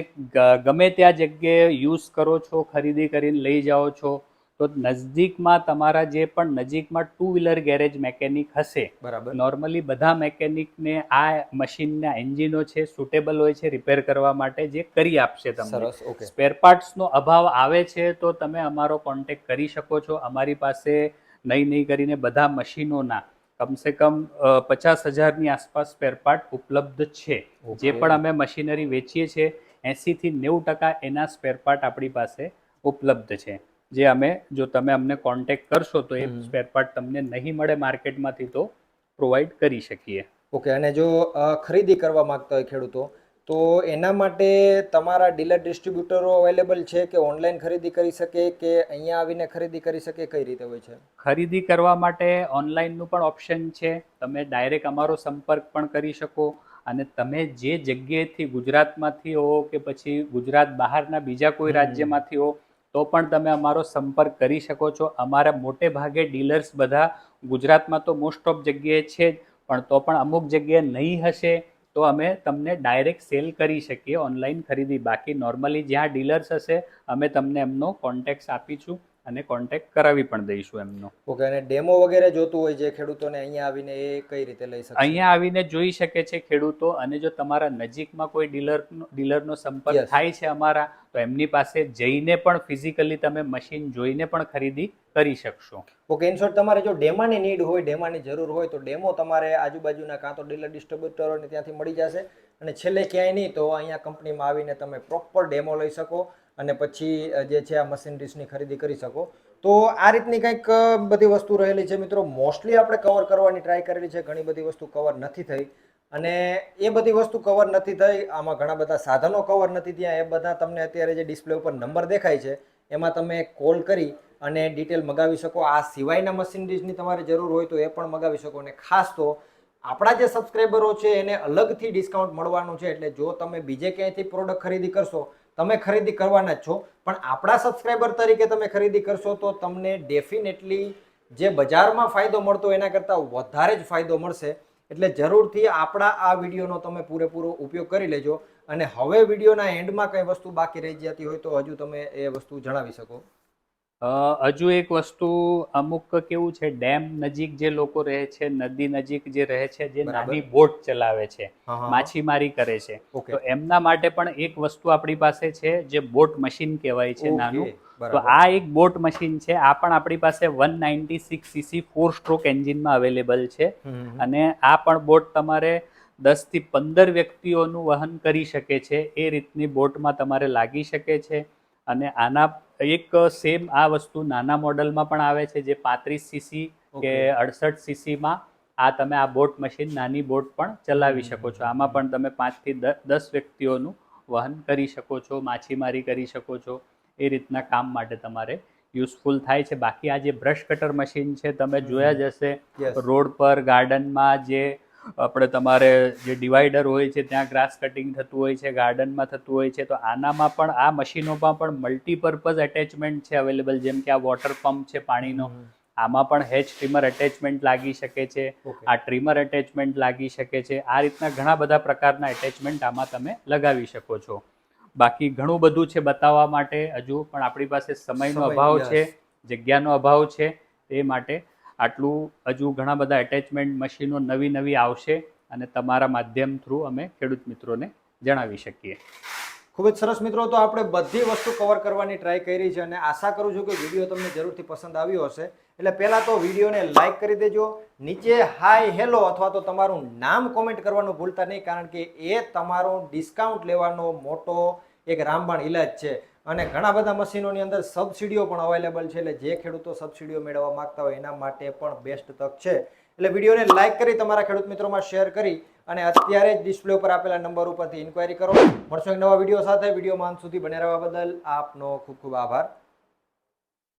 ગમે ત્યાં જગ્યાએ યુઝ કરો છો, ખરીદી કરીને લઈ જાઓ છો, તો નજદીકમાં તમારા જે પણ નજીકમાં 2 વ્હીલર ગેરેજ મેકેનિક હશે, બરાબર. નોર્મલી બધા મેકેનિકને આ મશીનના એન્જિનો છે સુટેબલ હોય છે રિપેર કરવા માટે, જે કરી આપશે તમને. સરસ. ઓકે. સ્પેર પાર્ટ્સનો અભાવ આવે છે તો તમે અમારો કોન્ટેક્ટ કરી શકો છો. અમારી પાસે નહીં કરીને બધા મશીનોના કમસે કમ 50,000ની આસપાસ સ્પેર પાર્ટ ઉપલબ્ધ છે. જે પણ અમે મશીનરી વેચીએ છીએ 80 થી 90% એના સ્પેર પાર્ટ આપણી પાસે ઉપલબ્ધ છે, જે જો તમે અમને કોન્ટેક્ટ કરશો તો એ સ્પેર પાર્ટ તમને નહીં મળે માર્કેટમાંથી તો પ્રોવાઈડ કરી શકીએ. ઓકે, અને જો ખરીદી કરવા માંગતા હોય ખેડૂતો, તો એના માટે તમારા ડીલર ડિસ્ટ્રીબ્યુટરો અવેલેબલ છે, કે ઓનલાઈન ખરીદી કરી શકે, કે અહીંયા આવીને ખરીદી કરી શકે, કઈ રીતે હોય છે? ખરીદી કરવા માટે ઓનલાઈનનું પણ ઓપ્શન છે. તમે ડાયરેક્ટ અમારો સંપર્ક પણ કરી શકો, અને તમે જે જગ્યાએથી ગુજરાતમાંથી હો કે પછી ગુજરાત બહારના બીજા કોઈ રાજ્યમાંથી હો તો પણ તમે અમારો સંપર્ક કરી શકો છો. અમારા મોટે ભાગે ડીલર્સ બધા ગુજરાતમાં તો મોસ્ટ ઓફ જગ્યાએ છે જ, પણ તો પણ અમુક જગ્યાએ નહીં હશે તો અમે તમને ડાયરેક્ટ સેલ કરી શકીએ ઓનલાઈન ખરીદી. બાકી નોર્મલી જ્યાં ડીલર્સ હશે અમે તમને એમનો કોન્ટેક્ટ આપીશું અને કોન્ટેક્ટ કરાવી પણ દઈશું એમનો. ઓકે, અને ડેમો વગેરે જોતું હોય જે ખેડૂતોને, અહીંયા આવીને એ કઈ રીતે લઈ શકે? અહીંયા આવીને જોઈ શકે છે ખેડૂતો, અને જો તમારા નજીકમાં કોઈ ડીલરનો સંપર્ક થાય છે અમારા, તો એમની પાસે જઈને પણ ફિઝિકલી તમે મશીન જોઈને પણ ખરીદી કરી શકશો. ઓકે, ઇન શોર્ટ તમારે જો ડેમાની નીડ હોય, ડેમાની જરૂર હોય, તો ડેમો તમારે આજુબાજુના કાં તો ડીલર ડિસ્ટ્રીબ્યુટરોને ત્યાંથી મળી જશે, અને છેલ્લે ક્યાંય નહીં તો અહીંયા કંપનીમાં આવીને તમે પ્રોપર ડેમો લઈ શકો અને પછી જે છે આ મશીનરીઝની ખરીદી કરી શકો. તો આ રીતની કંઈક બધી વસ્તુ રહેલી છે મિત્રો. મોસ્ટલી આપણે કવર કરવાની ટ્રાય કરેલી છે, ઘણી બધી વસ્તુ કવર નથી થઈ. અને એ બધી વસ્તુ કવર નથી થઈ, આમાં ઘણા બધા સાધનો કવર નથી થયા. એ બધા તમને અત્યારે જે ડિસ્પ્લે ઉપર નંબર દેખાય છે એમાં તમે કોલ કરી અને ડિટેલ મગાવી શકો. આ સિવાયના મશીનરીઝની તમારે જરૂર હોય તો એ પણ મગાવી શકો. અને ખાસ તો આપણા જે સબસ્ક્રાઈબરો છે એને અલગથી ડિસ્કાઉન્ટ મળવાનું છે. એટલે જો તમે બીજે ક્યાંયથી પ્રોડક્ટ ખરીદી કરશો, તમે ખરીદી કરવાના જ છો, પણ આપણા સબસ્ક્રાઈબર તરીકે તમે ખરીદી કરશો તો તમને ડેફિનેટલી જે બજારમાં ફાયદો મળતો એના કરતાં વધારે જ ફાયદો મળશે. એટલે જરૂરથી આપણા આ વિડીયોનો તમે પૂરેપૂરો ઉપયોગ કરી લેજો. અને હવે વિડીયોના એન્ડમાં કઈ વસ્તુ બાકી રહી જતી હોય તો હજુ તમે એ વસ્તુ જણાવી શકો. હજુ એક વસ્તુ, અમુક કેવું છે, ડેમ નજીક જે લોકો રહે છે, નદી નજીક જે રહે છે, જે બરાબર. નાની બોટ ચલાવે છે, હા, હા. માછીમારી કરે છે, ઓકે. તો એમના માટે પણ એક વસ્તુ આપણી પાસે છે જે બોટ મશીન કહેવાય છે, ઓકે, નાનું. તો બરાબર. આ એક બોટ મશીન છે. આ પણ આપણી પાસે 196 સીસી 4 સ્ટ્રોક એન્જિનમાં અવેલેબલ છે. અને આ પણ બોટ તમારે 10 થી 15 વ્યક્તિઓનું વહન કરી શકે છે એ રીતની બોટમાં તમારે લાગી શકે છે. અને આના એક સેમ આ વસ્તુ નાના મોડલમાં પણ આવે છે, જે 35 સીસી કે ઓકે. 68 સીસીમાં આ તમે આ બોટ મશીન, નાની બોટ પણ ચલાવી શકો છો. આમાં પણ તમે 5 થી 10 વ્યક્તિઓનું વહન કરી શકો છો, માછીમારી કરી શકો છો. એ રીતના કામ માટે તમારે યુઝફુલ થાય છે. બાકી આ જે બ્રશ કટર મશીન છે, તમે જોયા જ હશે યસ. રોડ પર, ગાર્ડનમાં, જે આપણે તમારે જે ડિવાઈડર હોય છે ત્યાં ગ્રાસ કટિંગ થતું હોય છે, ગાર્ડનમાં થતું હોય છે. તો આનામાં પણ, આ મશીનોમાં પણ મલ્ટીપર્પઝ એટેચમેન્ટ છે અવેલેબલ. જેમ કે આ વોટર પંપ છે પાણીનો, આમાં પણ હેચ ટ્રીમર એટેચમેન્ટ લાગી શકે છે, ઓકે. આ ટ્રીમર એટેચમેન્ટ લાગી શકે છે. આ રીતના ઘણા બધા પ્રકારના એટેચમેન્ટ આમાં તમે લગાવી શકો છો. બાકી ઘણું બધું છે બતાવવા માટે હજુ, પણ આપણી પાસે સમયનો સમય, અભાવ યસ. છે, જગ્યાનો અભાવ છે. એ માટે આટલું, હજુ ઘણા બધા એટેચમેન્ટ મશીનો નવી નવી આવશે અને તમારા માધ્યમ થ્રુ અમે ખેડૂત મિત્રોને જણાવી શકીએ. ખૂબ જ સરસ મિત્રો. તો આપણે બધી વસ્તુ કવર કરવાની ટ્રાય કરી છે અને આશા કરું છું કે વિડીયો તમને જરૂરથી પસંદ આવ્યો હશે. એટલે પહેલા તો વિડીયોને લાઈક કરી દેજો, નીચે હાય હેલો અથવા તો તમારું નામ કોમેન્ટ કરવાનું ભૂલતા નહીં, કારણ કે એ તમારો ડિસ્કાઉન્ટ લેવાનો મોટો એક રામબાણ ઇલાજ છે. અને ઘણા બધા મશીનોની અંદર સબસિડીઓ પણ અવેલેબલ છે. એટલે જે ખેડૂતો સબસિડીઓ મેળવવા માંગતા હોય એના માટે પણ બેસ્ટ તક છે. એટલે વિડીયોને લાઈક કરી તમારા ખેડૂત મિત્રોમાં શેર કરી અને અત્યારે જ ડિસ્પ્લે ઉપર આપેલા નંબર ઉપરથી ઇન્ક્વાયરી કરો. મળશો એક નવા વિડીયો સાથે. વિડીયોમાં અંત સુધી બને રહેવા બદલ આપનો ખૂબ ખૂબ આભાર.